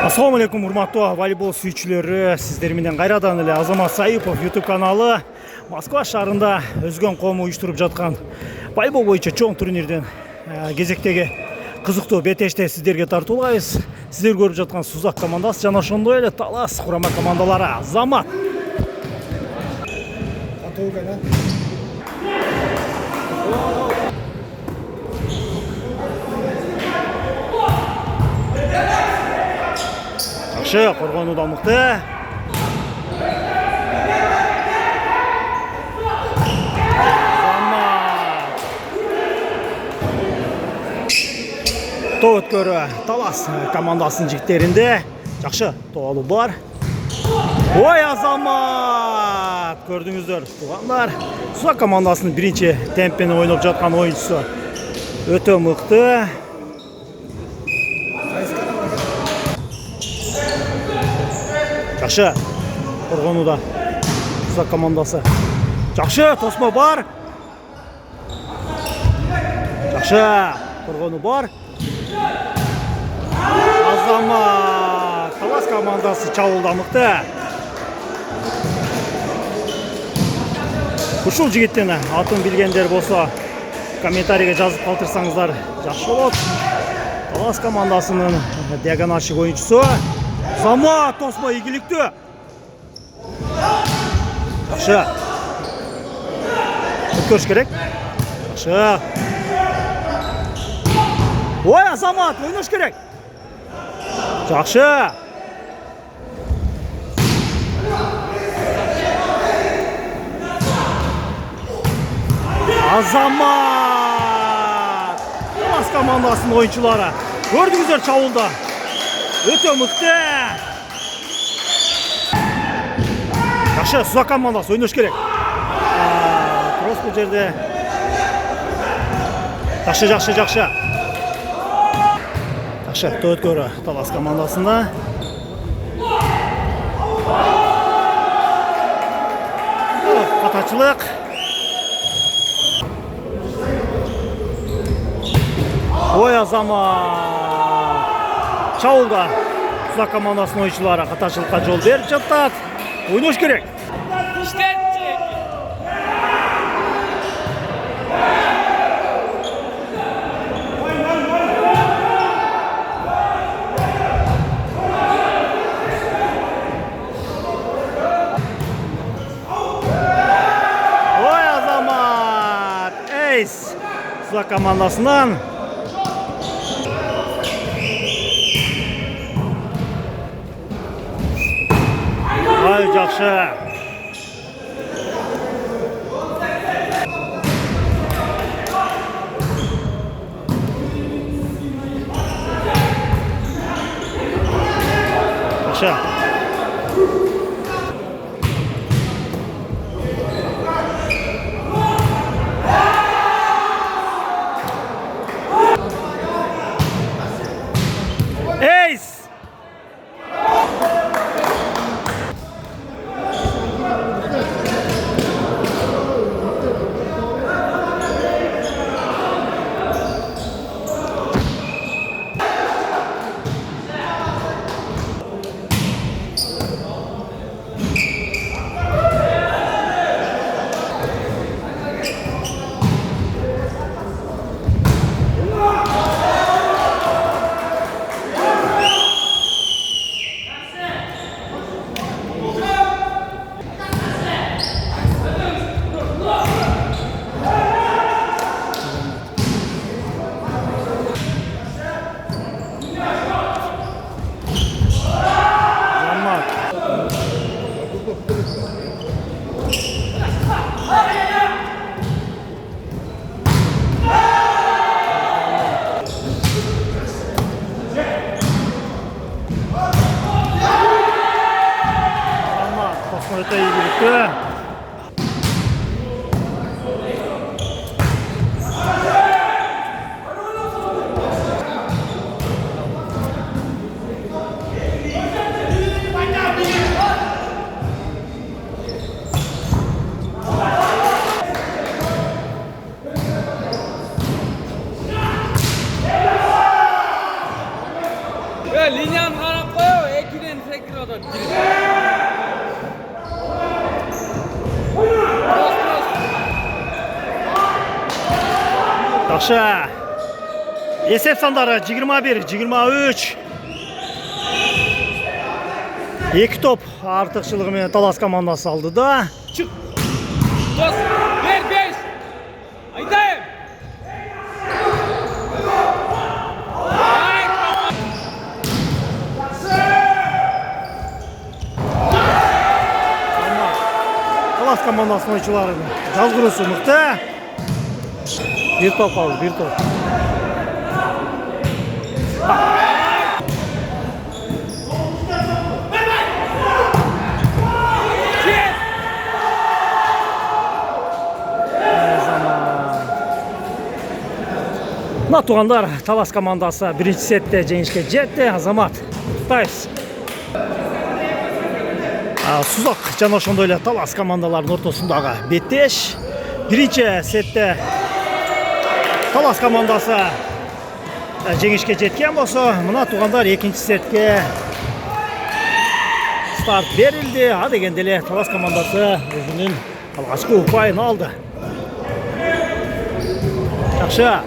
Assalamu alaikum урматтуу волейбол сүйүүчүлөрү. Сиздер менен кайрадан эле Азамат Саипов YouTube каналы Москва шаарында Өзгөн коому уюштуруп жаткан волейбол боюнча чоң турнирден кезектеги кызыктуу бетеште сиздерге тартуулайбыз. Сиздер көрүп жаткан Сузак командасы жана ошондой эле Талас курама командалары Азамат. Жакшы, коргонуу да мыкты. Топ өткөрү Талас командасынын жигиттеринде. Жакшы, топ алуу бар. Ой, Азамат! Көрдүңүздөр, туугандар. Сузак командасынын биринчи темпени ойноп жаткан оюнчусу өтө мыкты. Жакшы, коргонууда Сузак командасы. Жакшы, тосмо бар. Жакшы, коргонуу бар. Азамат, Талас командасы чабууда мыкты. Ушул жигиттин атын билгендер болсо, комментарийге жазып калтырсаңыздар жакшы болот. Талас командасынын диагоналчы оюнчусу. Азамат, тосмо ийгиликтүү. Жакшы. Өткөрүш керек. Жакшы. Ой, Азамат, ойнош керек. Жакшы. Азамат! Талас командасынын оюнчулары. Көрдүңүздөр чабуулда. Өтө мыкты. Жакшы, Сузак командасы ойнош керек. Кросс бул жерде. Жакшы. Жакшы, топ өткөрү Талас командасында. Катачылык. Ой, Азамат! Чабуулда Сузак командасынын оюнчулары катачылыкка жол берип жатат. Ойнош керек. Ой, Азамат! Эйс! Сузак командасынан. Ай, жакшы. Жакшы. Эйс! Өтө ийгиликтүү. Linyanı qarab qo'y. Üçüden tek kiradan. Жақсы. Есеп сандары 21-23. Екі топ артықшылығымен Талас командасы алды да. Çık. Dос. Ver 5. Aytayım. Талас командасының ойыншылары жазғырысы мықты. Bir top kaldı, bir top. Мына туғандар, Талас командасы бірінші сетте жеңіске жетті. Азамат, құттықтаймыз. Сузақ жана ошондой эле Талас командаларынын ортосундагы беттеш. Биринчи сетте Талас командасы жеңишке жеткен болсо, мына туғандар экинчи сетке старт берилди. А дегенде эле Талас командасы өзүнүн алгачкы упайын алды. Жакшы.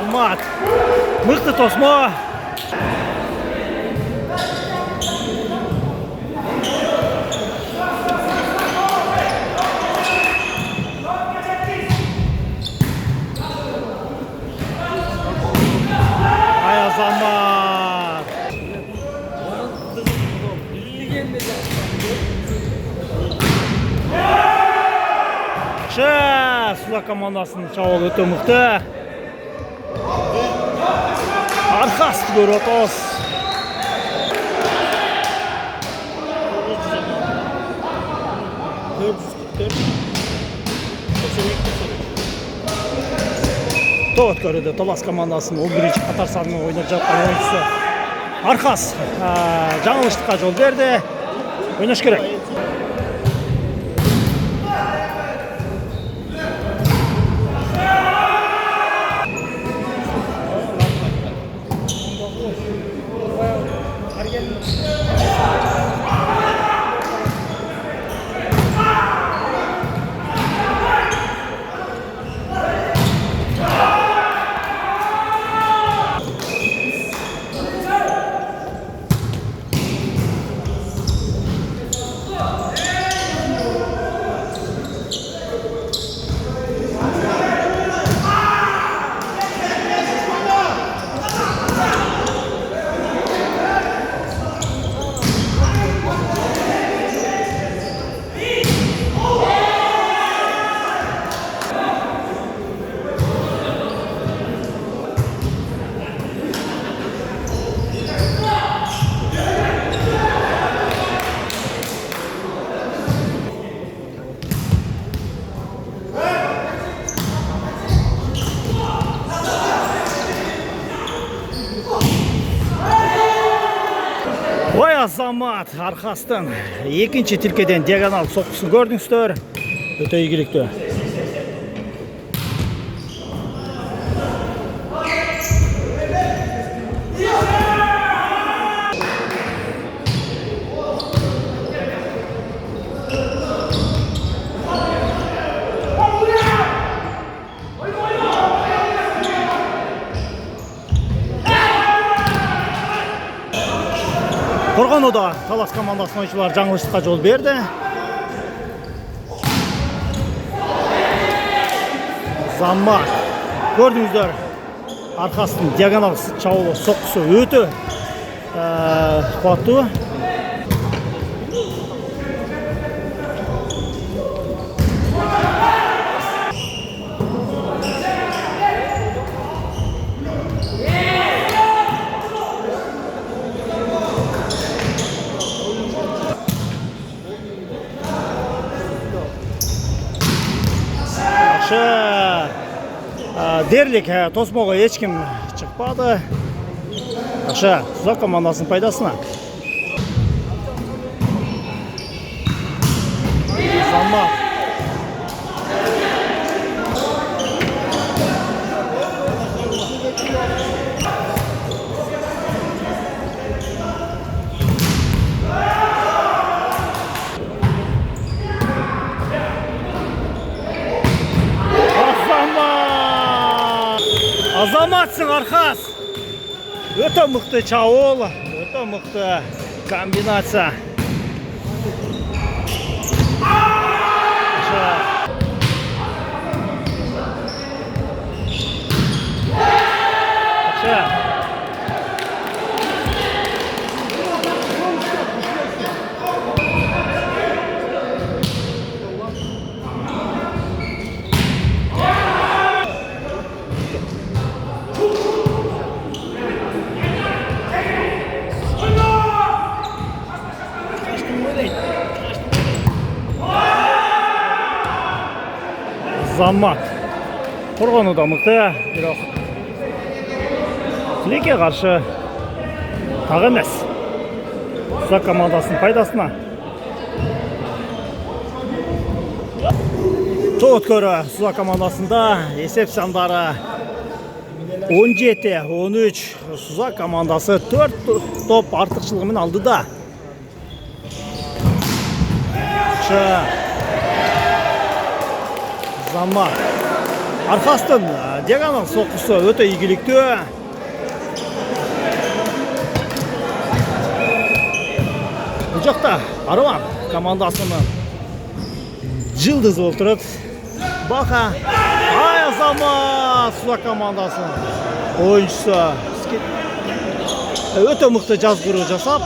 Азамат, мықты тосмо. Ай Азамат. Сулақ командасының чабуылы өте мықты. Арқасты көріп отырмыз. Тоғыт көреді Талас командасының 11-ші қатар санымен ойнап жатқан ойыншысы. Арқас жаңылыштыққа жол берді. Ойнаш керек. Ой Азамат, Арқастың екінші тилкеден диагонал соққысын көрдіңіздер. Өте игілікті. Қорғануда Талас командасының ойыншылары жаңылышқа жол берді. Азамат, көрдіңіздер, Арқастың диагонал чабуылы соққысы өте қуаттуу. Дерлік тосмоға ешкім шықпады. Сузак командасының пайдасына. Замат. Азаматсың, Архас. Өте мықты чауыл, өте мықты комбинация. Замат. Қорғаны да мықты, бірақ Тілеке қаршы тағы емес. Сузак командасының пайдасына. Тоғыткөрі Сузак командасында есеп сандары 17-13. Сузак командасы 4 топ артықшылығымен алды да. Замат. Архастың Деганның соққысы өте игілікті. Бұл жақта Арван командасының жылдызы отырып. Бақа. Ай, Азамат Сузак командасының ойыншысы. Өте мықты жазғыру жасап,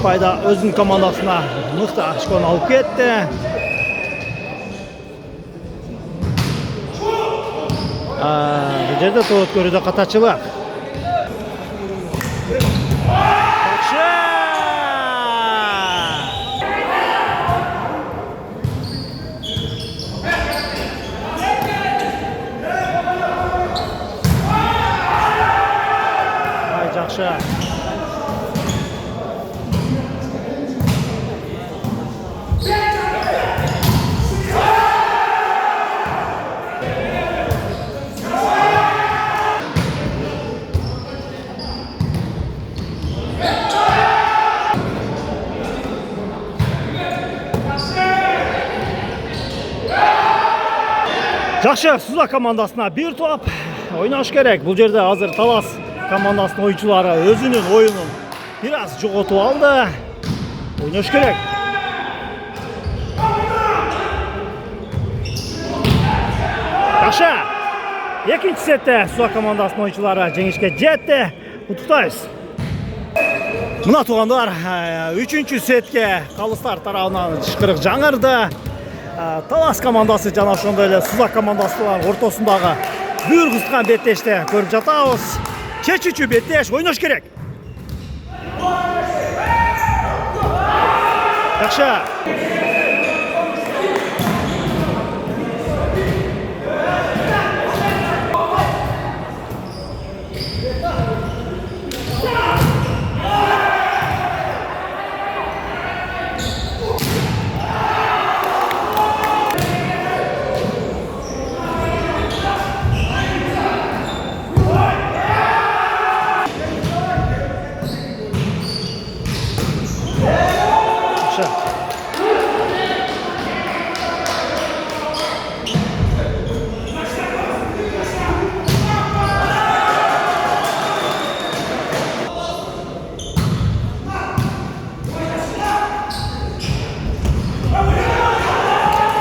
өзінің командасына мықты ашкон алып кетті. Бұл жерде тоғыт көріде қатачылық. Ай, жақшы. Жақшы, Сузак командасына бір топ ойнаш керек. Бұл жерде азыр Талас командасының ойыншылары өзінің ойынын біраз жоғалтып алды. Ойнаш керек. Жақшы, екінші сетте Сузак командасының ойыншылары жеңіске жетті. Құттықтаймыз. Мына туғандар, үшінші сетке қалыстар тарауынан шықырық жаңырды. Талас командасы жана ошондой эле Сузак командасынын ортосундагы бүйүр кыстырган беттешти көрүп жатабыз. Чечүүчү беттеш ойнош керек. Жакшы.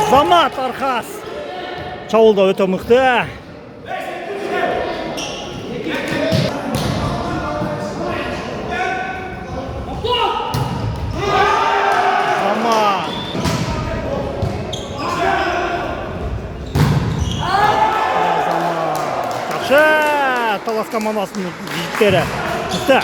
Замат Архас чабуылда өтө мыкты. Алмаз командасының жігіттері. Мықты.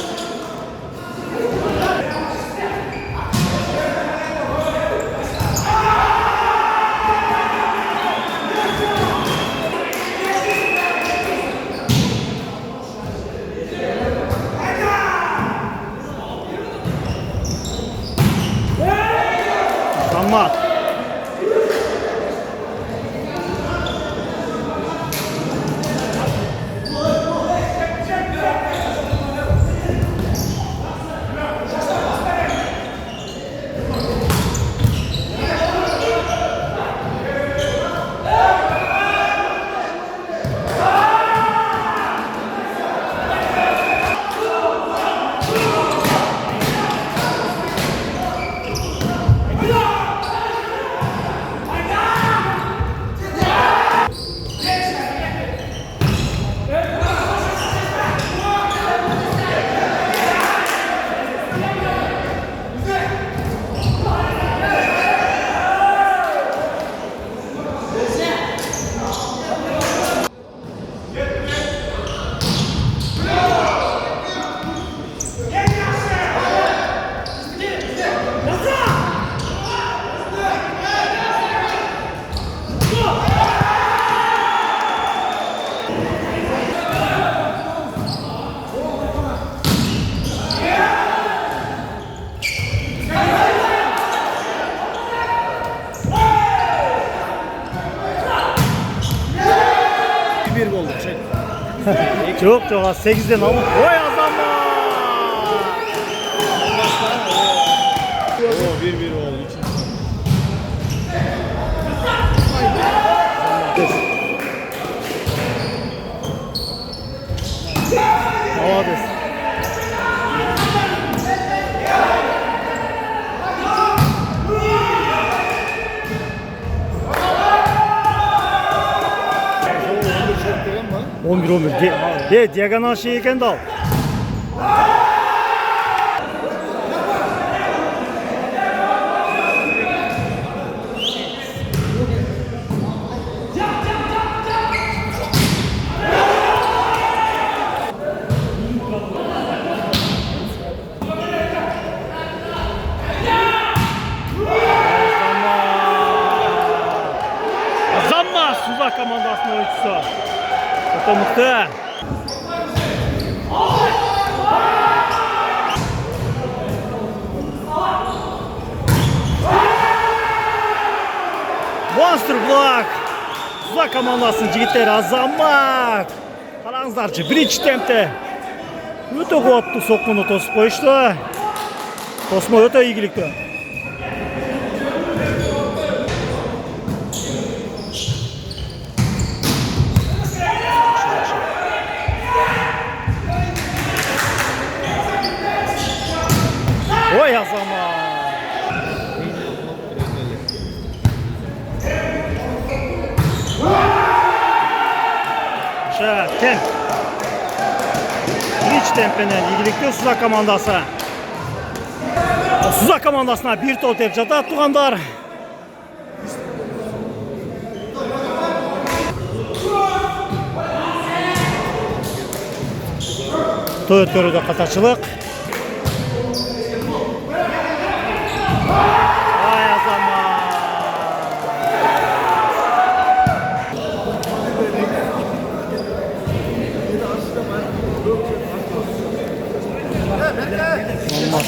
Азамат. Bir oldu. Çek. Çok 8'den alın. Oy Azammat. Oo 1-1 oldu. Молодец. Он bir. Diagonal şey ekan da al. Azammat Suzak komandasının oyuncusu. Mıқты. Monster Block. Suzak komandasының жігіттері Азамат. Қараңыздаршы, бірінші темпте. Өте қуатты соққыны тосып қойышты. Тосма өте игілікті. Ой Азамат. Темп. Бірінші темпенен игілікті Сузак командасы. Сузак командасына bir тол теп жатады туғандар. Той өткөрүдө катарчылык. Ай Азамат.